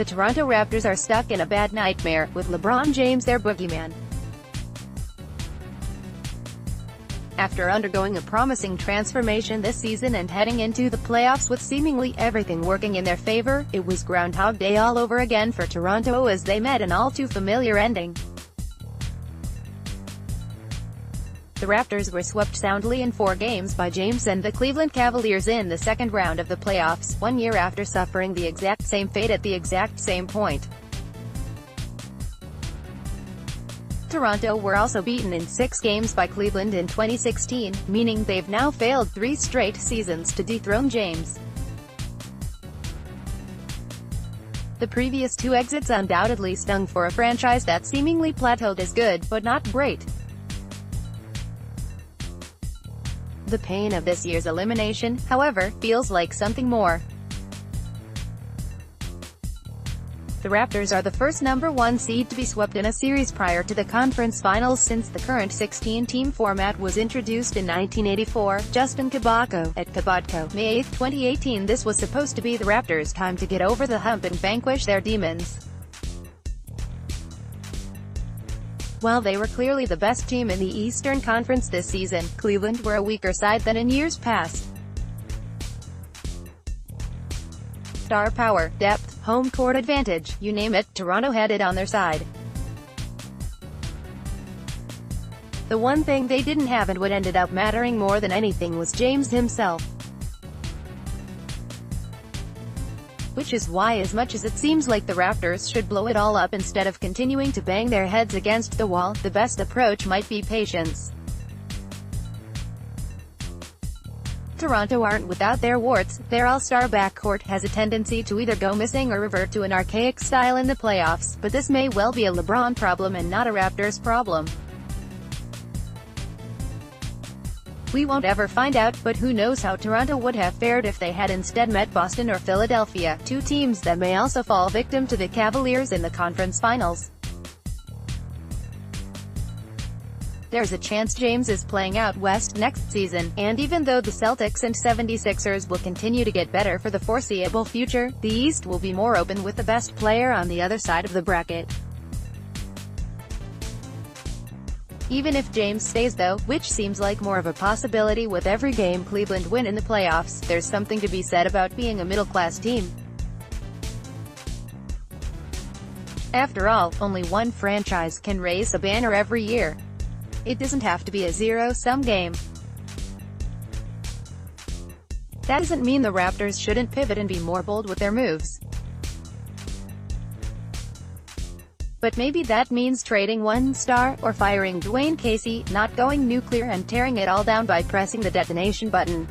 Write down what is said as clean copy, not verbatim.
The Toronto Raptors are stuck in a bad nightmare, with LeBron James their boogeyman. After undergoing a promising transformation this season and heading into the playoffs with seemingly everything working in their favor, it was Groundhog Day all over again for Toronto as they met an all-too-familiar ending. The Raptors were swept soundly in 4 games by James and the Cleveland Cavaliers in the second round of the playoffs, 1 year after suffering the exact same fate at the exact same point. Toronto were also beaten in 6 games by Cleveland in 2016, meaning they've now failed 3 straight seasons to dethrone James. The previous 2 exits undoubtedly stung for a franchise that seemingly plateaued as good, but not great. The pain of this year's elimination, however, feels like something more. The Raptors are the first #1 seed to be swept in a series prior to the conference finals since the current 16-team format was introduced in 1984. Justin Kabotko, at Kabotko, May 8, 2018. This was supposed to be the Raptors' time to get over the hump and vanquish their demons. While they were clearly the best team in the Eastern Conference this season, Cleveland were a weaker side than in years past. Star power, depth, home court advantage, you name it, Toronto had it on their side. The one thing they didn't have and what ended up mattering more than anything was James himself. Which is why, as much as it seems like the Raptors should blow it all up instead of continuing to bang their heads against the wall, the best approach might be patience. Toronto aren't without their warts. Their all-star backcourt has a tendency to either go missing or revert to an archaic style in the playoffs, but this may well be a LeBron problem and not a Raptors problem. We won't ever find out, but who knows how Toronto would have fared if they had instead met Boston or Philadelphia, 2 teams that may also fall victim to the Cavaliers in the conference finals. There's a chance James is playing out west next season, and even though the Celtics and 76ers will continue to get better for the foreseeable future, the East will be more open with the best player on the other side of the bracket. Even if James stays though, which seems like more of a possibility with every game Cleveland win in the playoffs, there's something to be said about being a middle-class team. After all, only one franchise can raise a banner every year. It doesn't have to be a zero-sum game. That doesn't mean the Raptors shouldn't pivot and be more bold with their moves. But maybe that means trading one star, or firing Dwayne Casey, not going nuclear and tearing it all down by pressing the detonation button.